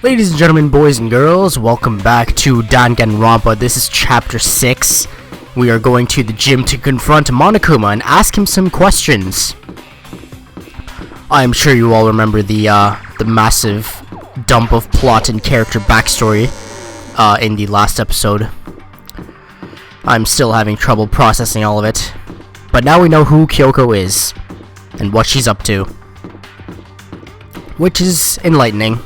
Ladies and gentlemen, boys and girls, welcome back to Danganronpa. This is chapter 6. We are going to the gym to confront Monokuma and ask him some questions. I'm sure you all remember the massive dump of plot and character backstory in the last episode. I'm still having trouble processing all of it. But now we know who Kyoko is and what she's up to, which is enlightening,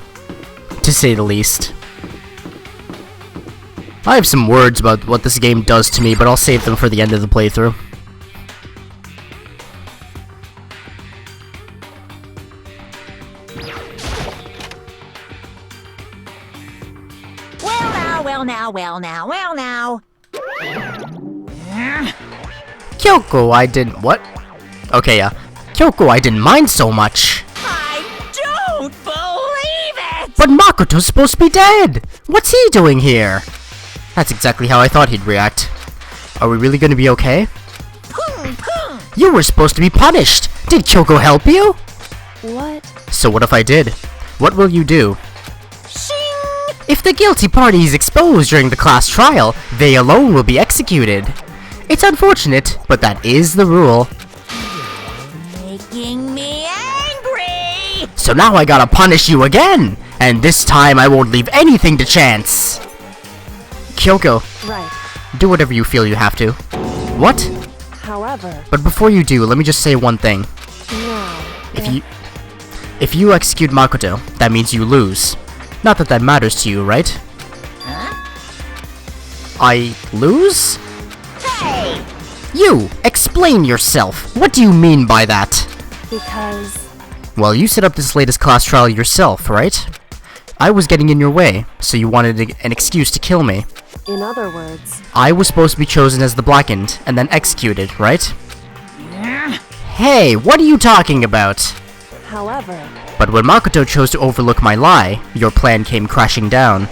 to say the least. I have some words about what this game does to me, but I'll save them for the end of the playthrough. Well now. Kyoko, I didn't... what? Okay, Kyoko, I didn't mind so much. I don't believe it! But Makoto's supposed to be dead! What's he doing here? That's exactly how I thought he'd react. Are we really gonna be okay? You were supposed to be punished! Did Kyoko help you? What? So what if I did? What will you do? Shing! If the guilty party is exposed during the class trial, they alone will be executed. It's unfortunate, but that is the rule. Making me angry! So now I gotta punish you again! And this time I won't leave anything to chance! Kyoko, Right. do whatever you feel you have to. What? However, But before you do, let me just say one thing. no. If you execute Makoto, that means you lose. Not that that matters to you, right? Huh? I lose? Hey! You! Explain yourself! What do you mean by that? Because Well, you set up this latest class trial yourself, right? I was getting in your way, so you wanted an excuse to kill me. in other words, I was supposed to be chosen as the Blackened, and then executed, right? Hey, what are you talking about? however, But when Makoto chose to overlook my lie, your plan came crashing down.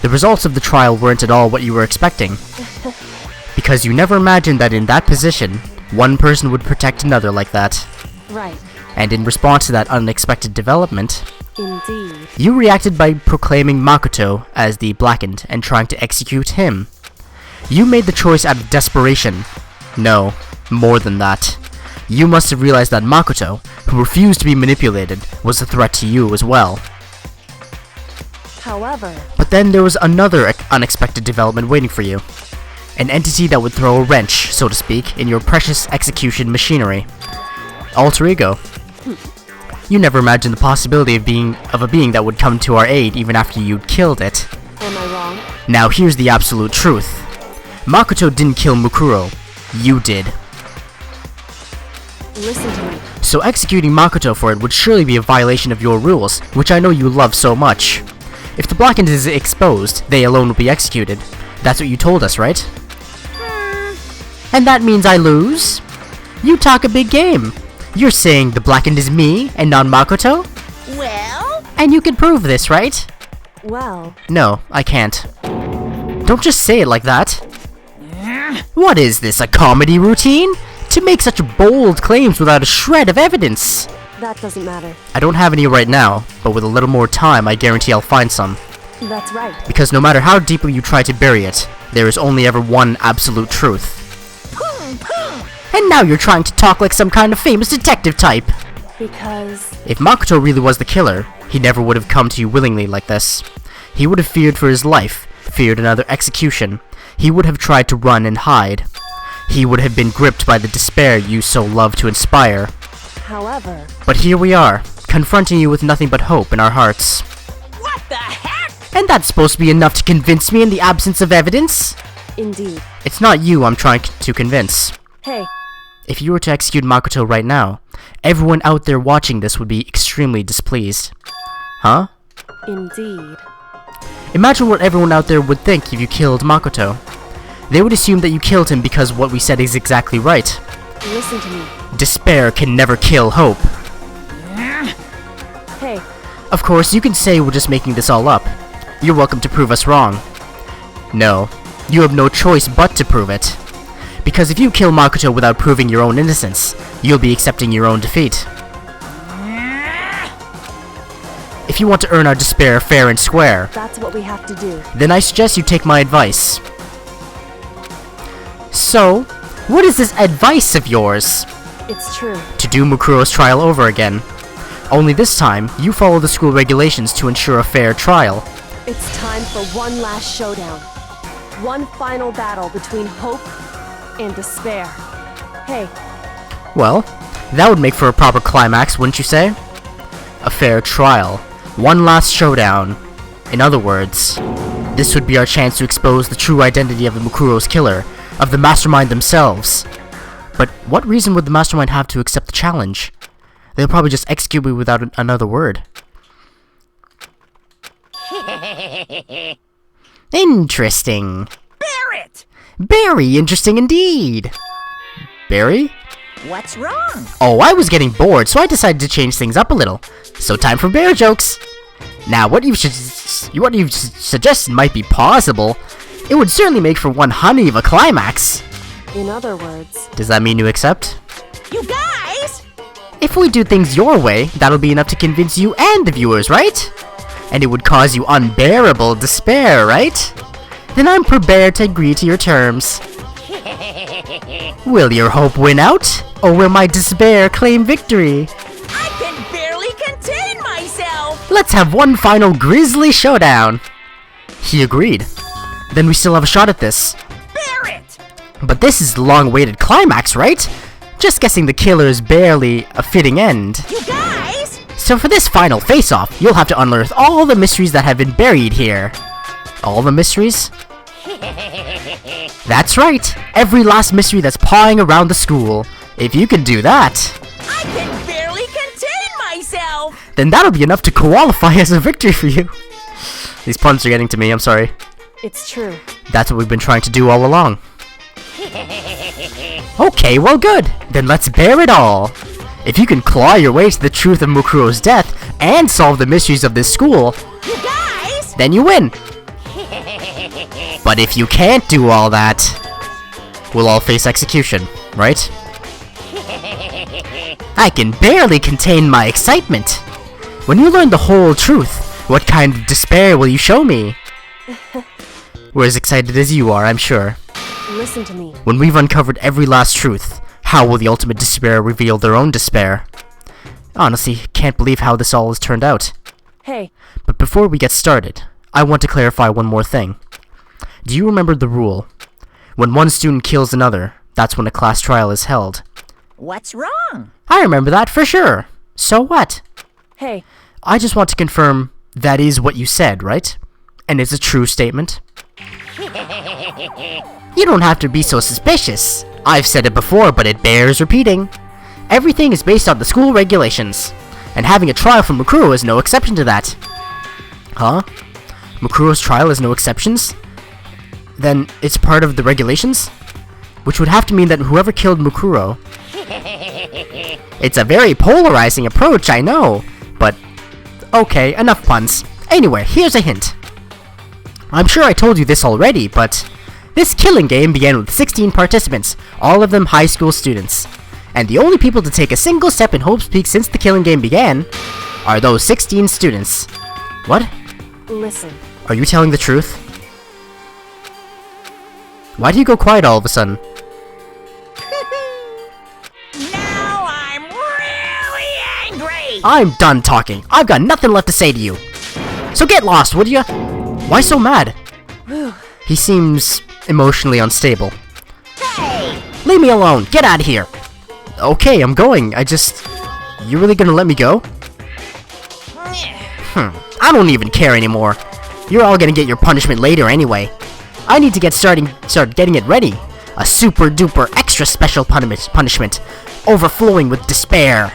The results of the trial weren't at all what you were expecting. Because you never imagined that in that position, one person would protect another like that. right, And in response to that unexpected development, indeed. you reacted by proclaiming Makoto as the Blackened and trying to execute him. You made the choice out of desperation. No, more than that. You must have realized that Makoto, who refused to be manipulated, was a threat to you as well. However, But then there was another unexpected development waiting for you. An entity that would throw a wrench, so to speak, in your precious execution machinery. Alter ego. You never imagined the possibility of a being that would come to our aid even after you'd killed it. am I wrong? Now here's the absolute truth. Makoto didn't kill Mukuro. You did. Listen to me. So executing Makoto for it would surely be a violation of your rules, which I know you love so much. If the Blackened is exposed, they alone will be executed. That's what you told us, right? And that means I lose? You talk a big game. You're saying the Blackened is me and not Makoto? Well? And you can prove this, right? Well, No, I can't. Don't just say it like that. What is this, a comedy routine? To make such bold claims without a shred of evidence. that doesn't matter. I don't have any right now, but with a little more time, I guarantee I'll find some. That's right. Because no matter how deeply you try to bury it, there is only ever one absolute truth. And now you're trying to talk like some kind of famous detective type. Because If Makoto really was the killer, he never would have come to you willingly like this. He would have feared for his life, feared another execution. He would have tried to run and hide. He would have been gripped by the despair you so love to inspire. however, But here we are, confronting you with nothing but hope in our hearts. What the heck? And that's supposed to be enough to convince me in the absence of evidence? indeed. It's not you I'm trying to convince. Hey, If you were to execute Makoto right now, everyone out there watching this would be extremely displeased. Huh? indeed. Imagine what everyone out there would think if you killed Makoto. They would assume that you killed him because what we said is exactly right. Listen to me. Despair can never kill hope. Hey, Of course, you can say we're just making this all up. You're welcome to prove us wrong. No, you have no choice but to prove it. Because if you kill Makoto without proving your own innocence, you'll be accepting your own defeat. if you want to earn our despair fair and square, That's what we have to do. then I suggest you take my advice. So, what is this advice of yours? It's true. To do Mukuro's trial over again. Only this time, you follow the school regulations to ensure a fair trial. It's time for one last showdown. One final battle between hope and despair. Hey, Well, that would make for a proper climax, wouldn't you say? A fair trial. One last showdown. In other words, this would be our chance to expose the true identity of the Mukuro's killer, of the mastermind themselves. But what reason would the mastermind have to accept the challenge? They'll probably just execute me without another word. Interesting. Barrett! Very interesting indeed. Barry? What's wrong? Oh, I was getting bored, so I decided to change things up a little. So time for bear jokes. Now, what you've suggested might be possible. It would certainly make for one honey of a climax. in other words, Does that mean you accept? You guys! If we do things your way, that'll be enough to convince you and the viewers, right? And it would cause you unbearable despair, right? Then I'm prepared to agree to your terms. Will your hope win out? Or will my despair claim victory? I can barely contain myself! Let's have one final grisly showdown. He agreed. Then we still have a shot at this. Barrett! But this is the long-awaited climax, right? Just guessing the killer is barely a fitting end. You guys! So for this final face-off, you'll have to unearth all the mysteries that have been buried here. All the mysteries? That's right! Every last mystery that's pawing around the school. If you can do that, I can barely contain myself! then that'll be enough to qualify as a victory for you. These puns are getting to me, I'm sorry. it's true. That's what we've been trying to do all along. Okay, well good. Then let's bear it all. If you can claw your way to the truth of Mukuro's death and solve the mysteries of this school, You guys! then you win. But if you can't do all that, we'll all face execution, right? I can barely contain my excitement. When you learn the whole truth, what kind of despair will you show me? We're as excited as you are, I'm sure. Listen to me. When we've uncovered every last truth, how will the ultimate despair reveal their own despair? Honestly, can't believe how this all has turned out. Hey, But before we get started, I want to clarify one more thing. Do you remember the rule? When one student kills another, that's when a class trial is held. What's wrong? I remember that for sure. So what? hey, I just want to confirm that is what you said, right? And it's a true statement? You don't have to be so suspicious. I've said it before, but it bears repeating. Everything is based on the school regulations, and having a trial for Mukuro is no exception to that. Huh? Mukuro's trial is no exceptions? Then it's part of the regulations? Which would have to mean that whoever killed Mukuro... It's a very polarizing approach, I know, but... Okay, enough puns. Anyway, here's a hint. I'm sure I told you this already, but... This killing game began with 16 participants, all of them high school students. And the only people to take a single step in Hope's Peak since the killing game began are those 16 students. What? listen. Are you telling the truth? Why do you go quiet all of a sudden? Now I'm really angry! I'm done talking. I've got nothing left to say to you. So get lost, would you? Why so mad? He seems emotionally unstable. Hey! Leave me alone. Get out of here. Okay, I'm going. You really gonna let me go? I don't even care anymore. You're all gonna get your punishment later anyway. I need to start getting it ready. A super duper extra special punishment, overflowing with despair.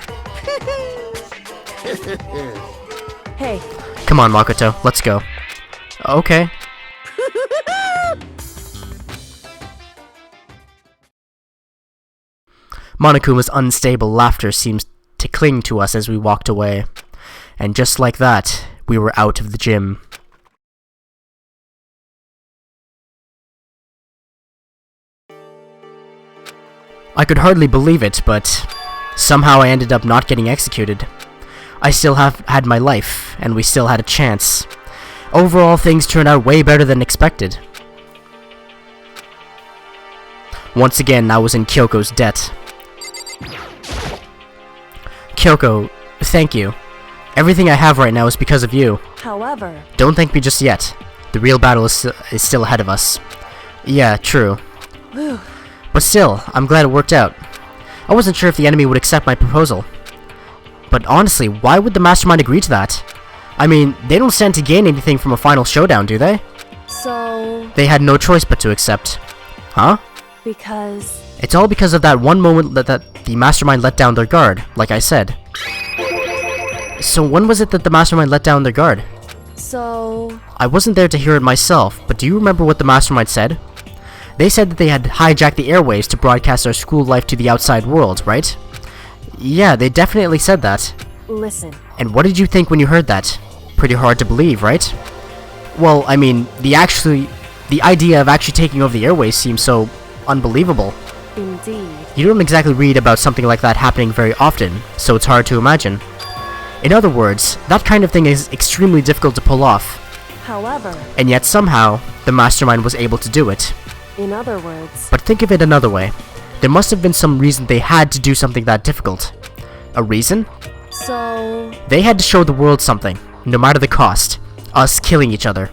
Hey, Come on, Makoto, let's go. Okay. Monokuma's unstable laughter seems to cling to us as we walked away. And just like that, we were out of the gym. I could hardly believe it, but somehow I ended up not getting executed. I still had my life, and we still had a chance. Overall, things turned out way better than expected. Once again, I was in Kyoko's debt. Kyoko, thank you. Everything I have right now is because of you. However, Don't thank me just yet. The real battle is still ahead of us. Yeah, true. whew, But still, I'm glad it worked out. I wasn't sure if the enemy would accept my proposal. But honestly, why would the mastermind agree to that? I mean, they don't stand to gain anything from a final showdown, do they? so They had no choice but to accept. Huh? because It's all because of that one moment that the mastermind let down their guard, like I said. So when was it that the mastermind let down their guard? so I wasn't there to hear it myself, but do you remember what the mastermind said? They said that they had hijacked the airwaves to broadcast our school life to the outside world, right? Yeah, they definitely said that. listen. And what did you think when you heard that? Pretty hard to believe, right? Well, I mean, the idea of actually taking over the airways seems so unbelievable. Indeed. You don't exactly read about something like that happening very often, so it's hard to imagine. In other words, that kind of thing is extremely difficult to pull off, However, and yet somehow, the mastermind was able to do it. in other words, But think of it another way. There must have been some reason they had to do something that difficult. A reason? so They had to show the world something, no matter the cost. Us killing each other.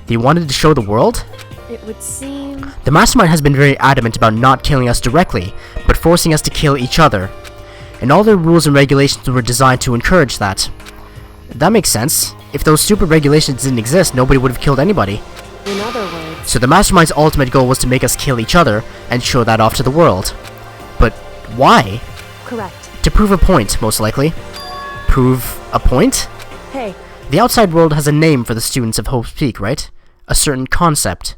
They wanted to show the world? it would seem The mastermind has been very adamant about not killing us directly, but forcing us to kill each other. And all their rules and regulations were designed to encourage that. That makes sense. If those stupid regulations didn't exist, nobody would have killed anybody. in other words, So the mastermind's ultimate goal was to make us kill each other and show that off to the world. But why? correct. To prove a point, most likely. Prove a point? Hey, The outside world has a name for the students of Hope's Peak, right? A certain concept.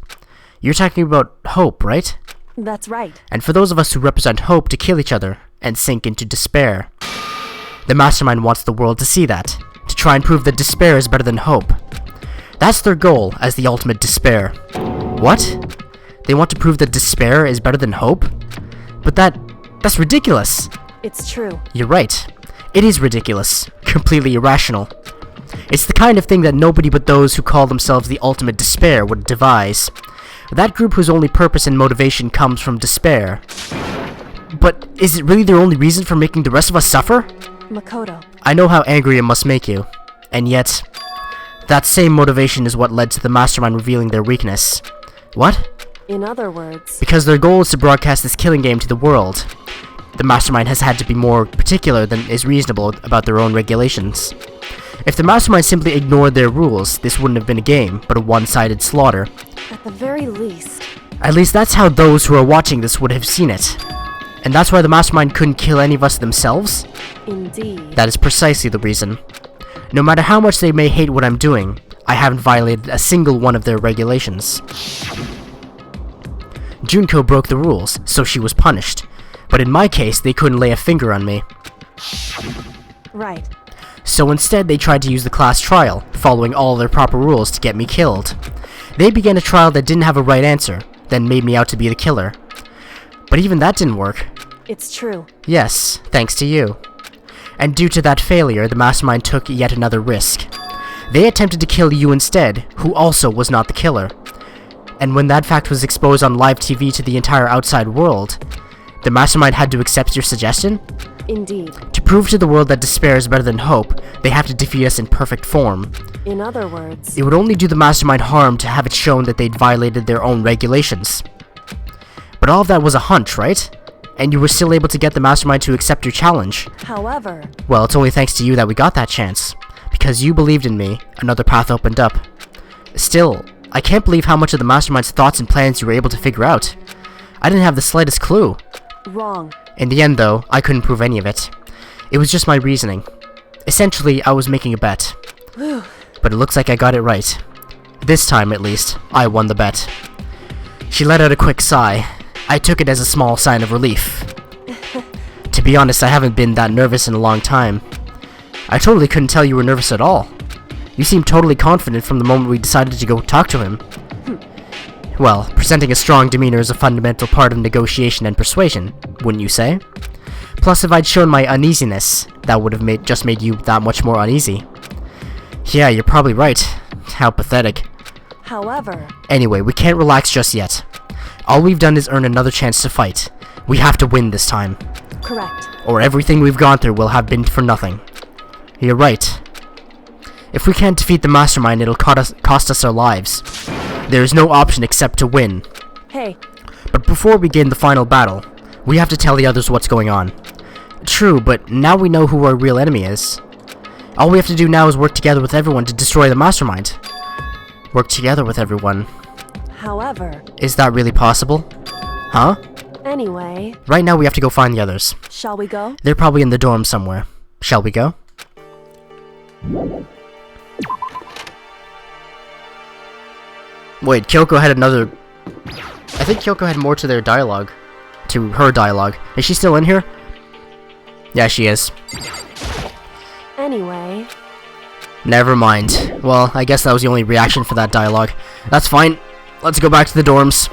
You're talking about hope, right? that's right. And for those of us who represent hope to kill each other and sink into despair. The mastermind wants the world to see that, to try and prove that despair is better than hope. That's their goal as the ultimate despair. What? They want to prove that despair is better than hope? But that's ridiculous. It's true. You're right. It is ridiculous. Completely irrational. It's the kind of thing that nobody but those who call themselves the ultimate despair would devise. That group whose only purpose and motivation comes from despair. But is it really their only reason for making the rest of us suffer? Makoto, I know how angry it must make you. And yet, that same motivation is what led to the mastermind revealing their weakness. What? in other words, Because their goal is to broadcast this killing game to the world. The mastermind has had to be more particular than is reasonable about their own regulations. If the mastermind simply ignored their rules, this wouldn't have been a game, but a one-sided slaughter. at the very least, At least that's how those who are watching this would have seen it. And that's why the mastermind couldn't kill any of us themselves? indeed. That is precisely the reason. No matter how much they may hate what I'm doing, I haven't violated a single one of their regulations. Junko broke the rules, so she was punished. But in my case, they couldn't lay a finger on me. Right. So instead, they tried to use the class trial, following all their proper rules to get me killed. They began a trial that didn't have a right answer, then made me out to be the killer. But even that didn't work. It's true. Yes, thanks to you. And due to that failure, the mastermind took yet another risk. They attempted to kill you instead, who also was not the killer. And when that fact was exposed on live TV to the entire outside world, the mastermind had to accept your suggestion? Indeed. To prove to the world that despair is better than hope, they have to defeat us in perfect form. In other words, It would only do the mastermind harm to have it shown that they'd violated their own regulations. But all of that was a hunch, right? And you were still able to get the mastermind to accept your challenge. however, Well, it's only thanks to you that we got that chance. Because you believed in me, another path opened up. Still, I can't believe how much of the mastermind's thoughts and plans you were able to figure out. I didn't have the slightest clue. wrong. In the end, though, I couldn't prove any of it. It was just my reasoning. Essentially, I was making a bet. But it looks like I got it right. This time, at least, I won the bet. She let out a quick sigh. I took it as a small sign of relief. To be honest, I haven't been that nervous in a long time. I totally couldn't tell you were nervous at all. You seemed totally confident from the moment we decided to go talk to him. Well, presenting a strong demeanor is a fundamental part of negotiation and persuasion, wouldn't you say? Plus, if I'd shown my uneasiness, that would have just made you that much more uneasy. Yeah, you're probably right. How pathetic. However, Anyway, we can't relax just yet. All we've done is earn another chance to fight. We have to win this time, correct. or everything we've gone through will have been for nothing. You're right. If we can't defeat the mastermind, it'll cost us our lives. There is no option except to win. Hey, But before we begin the final battle, we have to tell the others what's going on. True, but now we know who our real enemy is. All we have to do now is work together with everyone to destroy the mastermind. Work together with everyone. however, Is that really possible? Huh? anyway, Right now we have to go find the others. shall we go? They're probably in the dorm somewhere. Shall we go? Wait, Kyoko had another... I think Kyoko had more to their dialogue. To her dialogue. Is she still in here? Yeah, she is. Anyway, Never mind. Well, I guess that was the only reaction for that dialogue. That's fine. Let's go back to the dorms.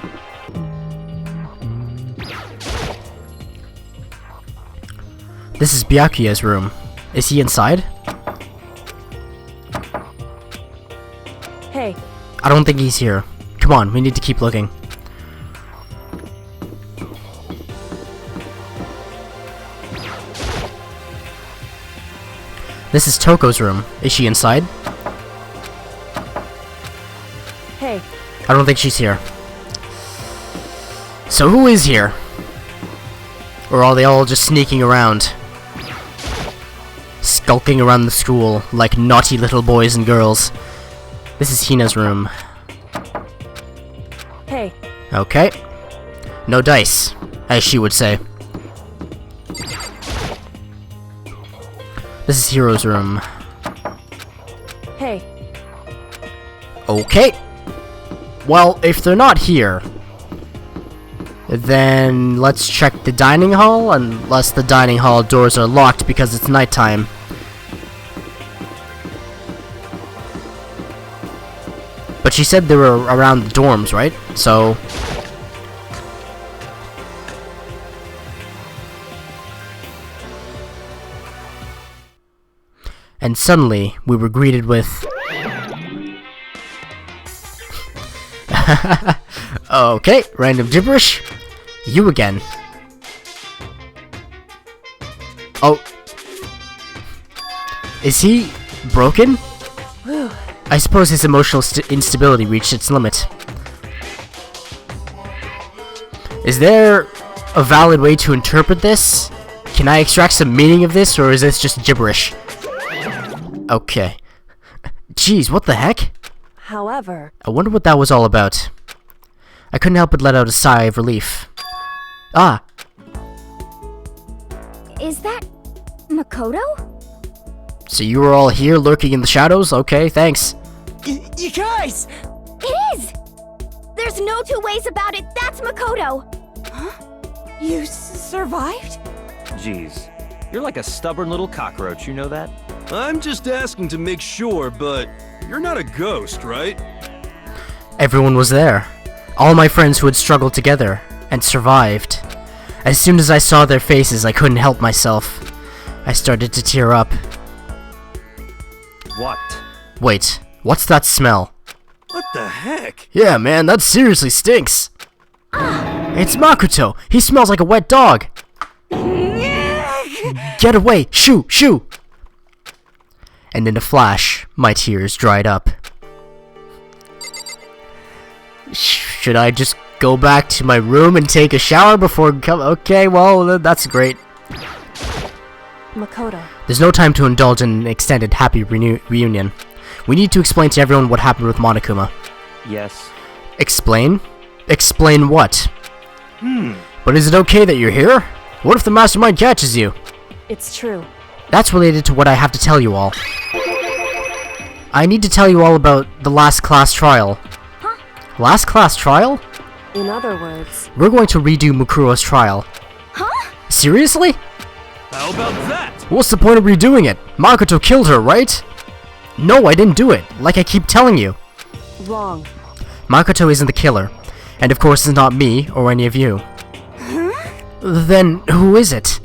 This is Byakuya's room. Is he inside? hey, I don't think he's here. Come on, we need to keep looking. This is Toko's room. Is she inside? hey, I don't think she's here. So who is here? Or are they all just sneaking around? Skulking around the school like naughty little boys and girls. This is Hina's room. hey, Okay. No dice, as she would say. This is Hiro's room. hey, Okay. Well, if they're not here, then let's check the dining hall, unless the dining hall doors are locked because it's nighttime. But she said they were around the dorms, right? So... And suddenly, we were greeted with... Okay, random gibberish. You again. Oh. Is he broken? whew, I suppose his emotional instability reached its limit. Is there a valid way to interpret this? Can I extract some meaning of this, or is this just gibberish? Okay. Jeez, what the heck? however, I wonder what that was all about. I couldn't help but let out a sigh of relief. Ah, Is that Makoto? so you were all here lurking in the shadows? Okay, thanks. You guys! It is! There's no two ways about it. That's Makoto. You survived? Jeez, you're like a stubborn little cockroach, you know that? I'm just asking to make sure, but you're not a ghost, right? Everyone was there. All my friends who had struggled together and survived. As soon as I saw their faces, I couldn't help myself. I started to tear up. What? Wait, what's that smell? What the heck? Yeah, man, that seriously stinks. It's Makoto. He smells like a wet dog. Get away! Shoo! Shoo! And in a flash, my tears dried up. Should I just go back to my room and take a shower before Okay, well, that's great. Makoto, There's no time to indulge in an extended happy reunion. We need to explain to everyone what happened with Monokuma. Yes. Explain? Explain what? But is it okay that you're here? What if the mastermind catches you? it's true. That's related to what I have to tell you all. I need to tell you all about the last class trial. Last class trial? In other words, We're going to redo Mukuro's trial. Seriously? How about that? What's the point of redoing it? Makoto killed her, right? No, I didn't do it, like I keep telling you. wrong. Makoto isn't the killer. And of course it's not me, or any of you. Then, who is it?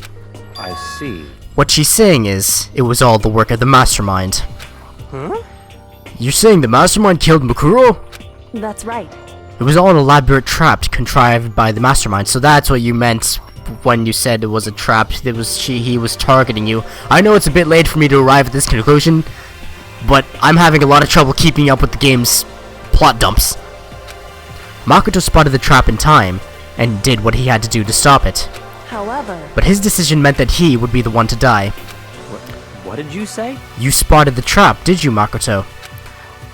I see. What she's saying is, it was all the work of the mastermind. Huh? You're saying the mastermind killed Makuro? That's right. It was all an elaborate trap contrived by the mastermind, so that's what you meant when you said it was a trap. He was targeting you. I know it's a bit late for me to arrive at this conclusion, but I'm having a lot of trouble keeping up with the game's plot dumps. Makoto spotted the trap in time, and did what he had to do to stop it. However, But his decision meant that he would be the one to die. What did you say? You spotted the trap, did you, Makoto?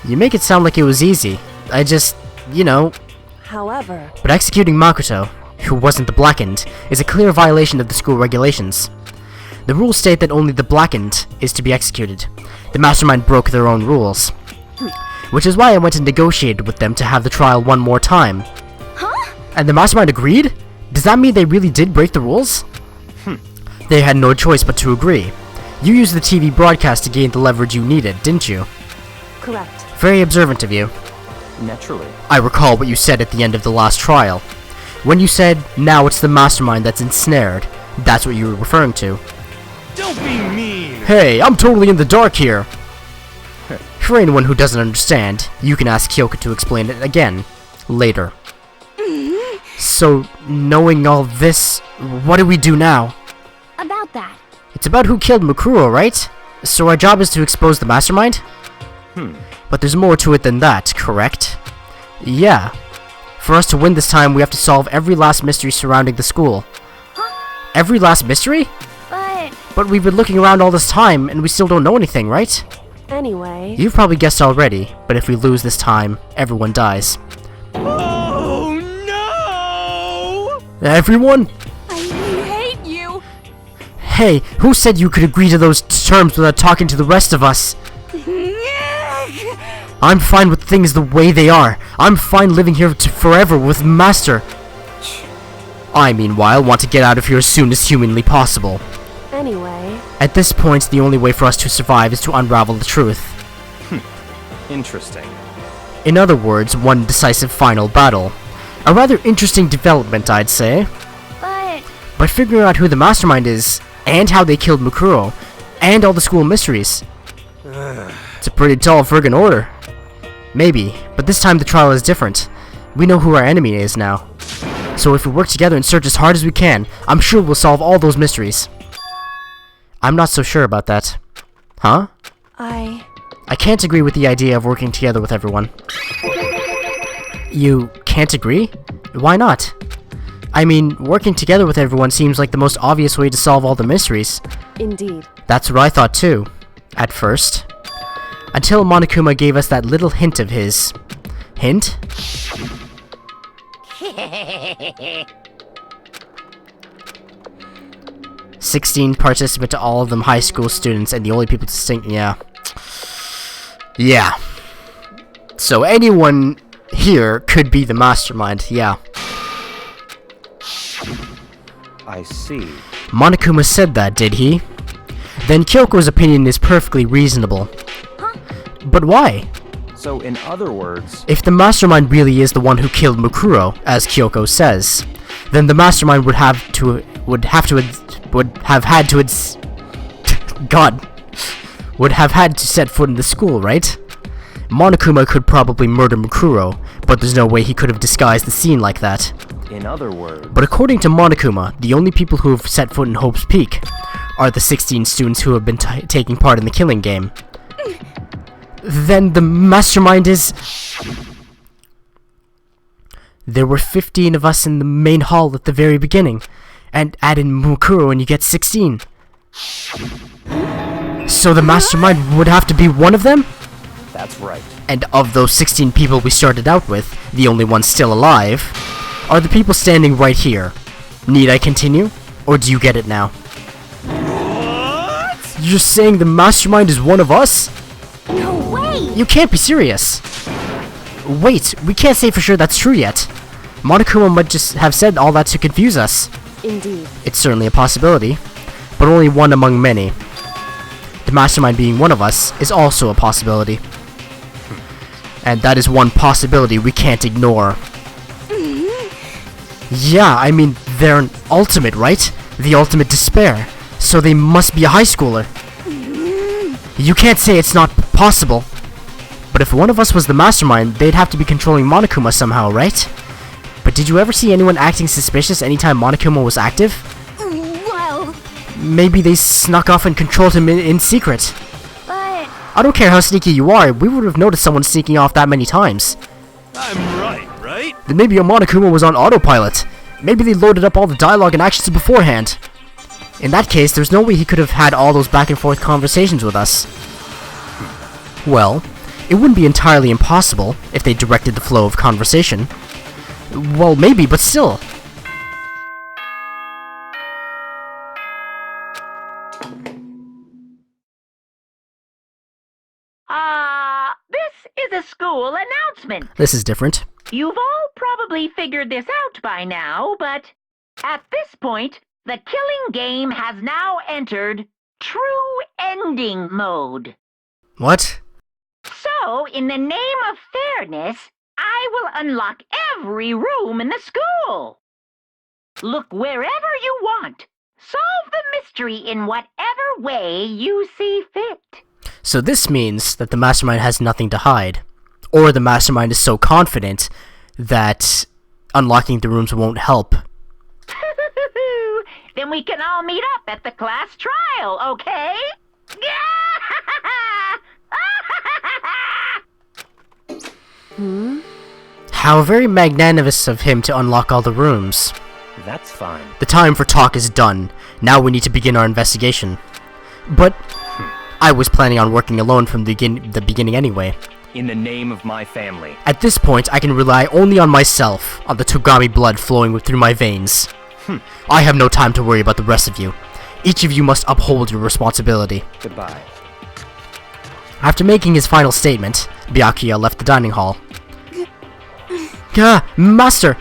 You make it sound like it was easy. I just, you know... however, But executing Makoto, who wasn't the Blackened, is a clear violation of the school regulations. The rules state that only the Blackened is to be executed. The mastermind broke their own rules. Which is why I went and negotiated with them to have the trial one more time. Huh? And the mastermind agreed? Does that mean they really did break the rules? They had no choice but to agree. You used the TV broadcast to gain the leverage you needed, didn't you? correct. Very observant of you. Naturally. I recall what you said at the end of the last trial. When you said, now it's the mastermind that's ensnared, that's what you were referring to. Don't be mean! Hey, I'm totally in the dark here! For anyone who doesn't understand, you can ask Kyoko to explain it again, later. So, knowing all this, what do we do now? About that. It's about who killed Makuro, right? So our job is to expose the mastermind? But there's more to it than that, correct? Yeah. For us to win this time, we have to solve every last mystery surrounding the school. Every last mystery? But we've been looking around all this time, and we still don't know anything, right? Anyway, You've probably guessed already, but if we lose this time, everyone dies. Oh no! Everyone? I hate you. Hey, who said you could agree to those terms without talking to the rest of us? I'm fine with things the way they are. I'm fine living here forever with Master. I, meanwhile, want to get out of here as soon as humanly possible. anyway, At this point, the only way for us to survive is to unravel the truth. Interesting. In other words, one decisive final battle. A rather interesting development, I'd say. But By figuring out who the mastermind is, and how they killed Makuro, and all the school mysteries. It's a pretty tall friggin' order. Maybe, but this time the trial is different. We know who our enemy is now. So if we work together and search as hard as we can, I'm sure we'll solve all those mysteries. I'm not so sure about that. Huh? I can't agree with the idea of working together with everyone. You can't agree? Why not? I mean, working together with everyone seems like the most obvious way to solve all the mysteries. indeed. That's what I thought too, at first. Until Monokuma gave us that little hint of his. Hint? "16 participant to all of them high school students, and the only people distinct." Yeah. Yeah. So anyone here could be the mastermind, yeah. I see. Monokuma said that, did he? Then Kyoko's opinion is perfectly reasonable. But why? So, in other words, If the mastermind really is the one who killed Mukuro, as Kyoko says, then the mastermind would have had to set foot in the school, right? Monokuma could probably murder Mukuro, but there's no way he could have disguised the scene like that. in other words, But according to Monokuma, the only people who have set foot in Hope's Peak are the 16 students who have been taking part in the killing game. Then the mastermind is... There were 15 of us in the main hall at the very beginning, and add in Mukuro and you get 16. So the mastermind would have to be one of them? that's right. And of those 16 people we started out with, the only ones still alive, are the people standing right here. Need I continue? Or do you get it now? What? You're saying the mastermind is one of us? no way! You can't be serious. Wait, we can't say for sure that's true yet. Monokuma might just have said all that to confuse us. Indeed. It's certainly a possibility, but only one among many. The mastermind being one of us is also a possibility. And that is one possibility we can't ignore. Yeah, I mean, they're an ultimate, right? The ultimate despair. So they must be a high schooler. You can't say it's not possible. But if one of us was the mastermind, they'd have to be controlling Monokuma somehow, right? But did you ever see anyone acting suspicious anytime Monokuma was active? Well, Maybe they snuck off and controlled him in secret. but I don't care how sneaky you are, we would have noticed someone sneaking off that many times. I'm right? Then maybe a Monokuma was on autopilot. Maybe they loaded up all the dialogue and actions beforehand. In that case, there's no way he could have had all those back and forth conversations with us. Well, it wouldn't be entirely impossible if they directed the flow of conversation. Well, maybe, but still. This is a school announcement. This is different. You've all probably figured this out by now, but at this point, the killing game has now entered true ending mode. What? So, in the name of fairness, I will unlock every room in the school. Look wherever you want. Solve the mystery in whatever way you see fit. So this means that the mastermind has nothing to hide. Or the mastermind is so confident that unlocking the rooms won't help. Then we can all meet up at the class trial, okay? How very magnanimous of him to unlock all the rooms. That's fine. The time for talk is done. Now we need to begin our investigation. But I was planning on working alone from the beginning anyway. In the name of my family. At this point, I can rely only on myself, on the Togami blood flowing through my veins. I have no time to worry about the rest of you. Each of you must uphold your responsibility. Goodbye. After making his final statement, Byakuya left the dining hall. Master!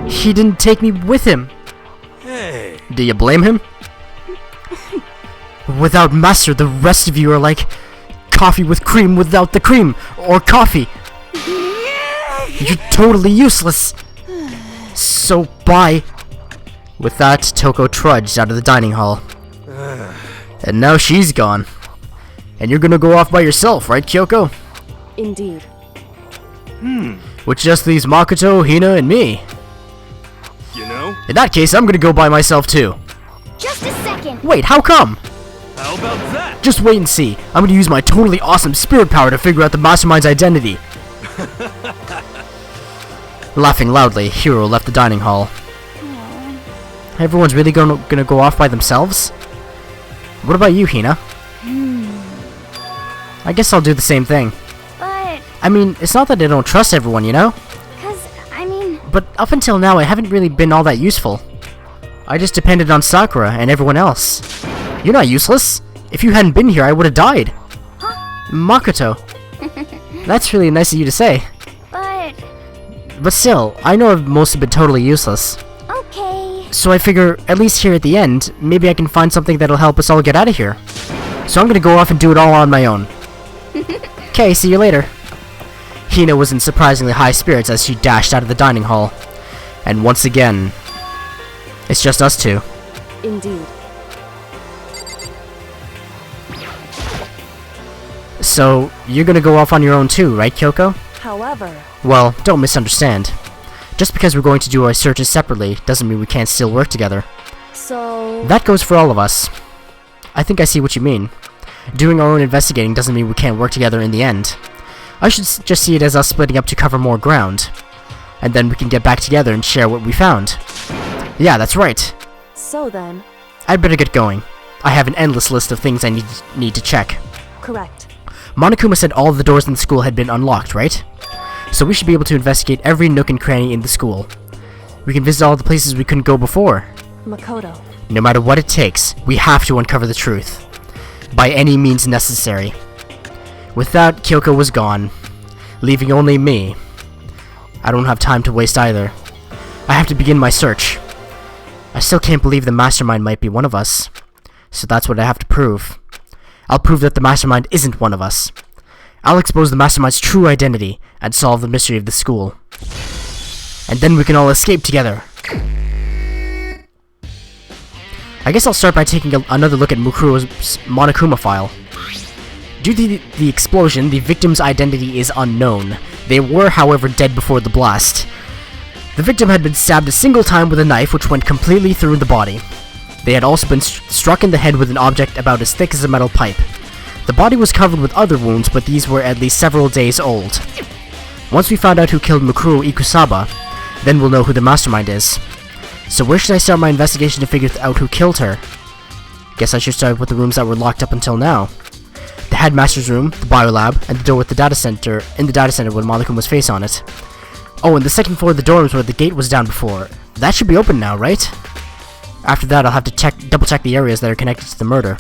He didn't take me with him. Hey. Do you blame him? Without Master, the rest of you are like coffee with cream without the cream, or coffee. You're totally useless. So bye. With that, Toko trudged out of the dining hall. And now she's gone. And you're gonna go off by yourself, right, Kyoko? Indeed. Which just leaves Makoto, Hina, and me. You know? In that case, I'm gonna go by myself too. just a second. Wait, how come? How about that? Just wait and see. I'm gonna use my totally awesome spirit power to figure out the mastermind's identity. Laughing loudly, Hiro left the dining hall. Everyone's really gonna go off by themselves? What about you, Hina? I guess I'll do the same thing. But, I mean, it's not that I don't trust everyone, you know? But up until now, I haven't really been all that useful. I just depended on Sakura and everyone else. You're not useless. If you hadn't been here, I would have died. Makoto. That's really nice of you to say. But still, I know I've mostly been totally useless. okay. So I figure, at least here at the end, maybe I can find something that'll help us all get out of here. So I'm gonna go off and do it all on my own. Okay, see you later. Hina was in surprisingly high spirits as she dashed out of the dining hall. And once again, it's just us two. Indeed. So, you're gonna go off on your own too, right, Kyoko? However, Well, don't misunderstand. Just because we're going to do our searches separately doesn't mean we can't still work together. so... That goes for all of us. I think I see what you mean. Doing our own investigating doesn't mean we can't work together in the end. I should just see it as us splitting up to cover more ground. And then we can get back together and share what we found. Yeah, that's right. So then, I'd better get going. I have an endless list of things I need to check. correct. Monokuma said all of the doors in the school had been unlocked, right? So we should be able to investigate every nook and cranny in the school. We can visit all the places we couldn't go before. Makoto. No matter what it takes, we have to uncover the truth. By any means necessary. With that, Kyoko was gone, leaving only me. I don't have time to waste either. I have to begin my search. I still can't believe the mastermind might be one of us. So that's what I have to prove. I'll prove that the mastermind isn't one of us. I'll expose the mastermind's true identity and solve the mystery of the school. And then we can all escape together. I I guess I'll start by taking another look at Mukuro's Monokuma file. Due to the explosion, the victim's identity is unknown. They were, however, dead before the blast. The victim had been stabbed a single time with a knife which went completely through the body. They had also been struck in the head with an object about as thick as a metal pipe. The body was covered with other wounds, but these were at least several days old. Once we found out who killed Mukuro Ikusaba, then we'll know who the mastermind is. So where should I start my investigation to figure out who killed her? Guess I should start with the rooms that were locked up until now. The headmaster's room, the biolab, and the door with the data center with Monokuma's face on it. Oh, and the second floor of the dorms where the gate was down before. That should be open now, right? After that, I'll have to double check the areas that are connected to the murder.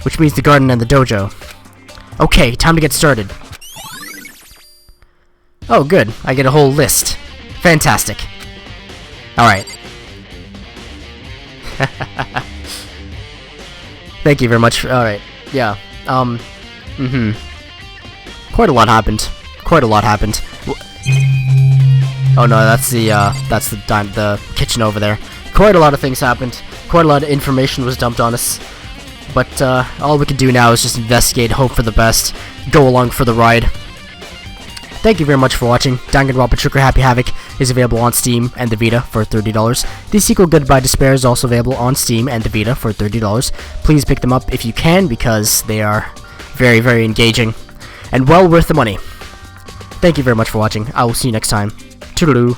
Which means the garden and the dojo. Okay, time to get started. Oh, good. I get a whole list. Fantastic. Alright. Thank you very much. Alright. Yeah. Quite a lot happened. Quite a lot happened. Oh no, that's the kitchen over there. Quite a lot of things happened. Quite a lot of information was dumped on us. But all we can do now is just investigate, hope for the best, go along for the ride. Thank you very much for watching. Danganronpa Trigger Happy Havoc is available on Steam and the Vita for $30. The sequel Goodbye Despair is also available on Steam and the Vita for $30. Please pick them up if you can because they are very, very engaging and well worth the money. Thank you very much for watching. I will see you next time. Toodaloo.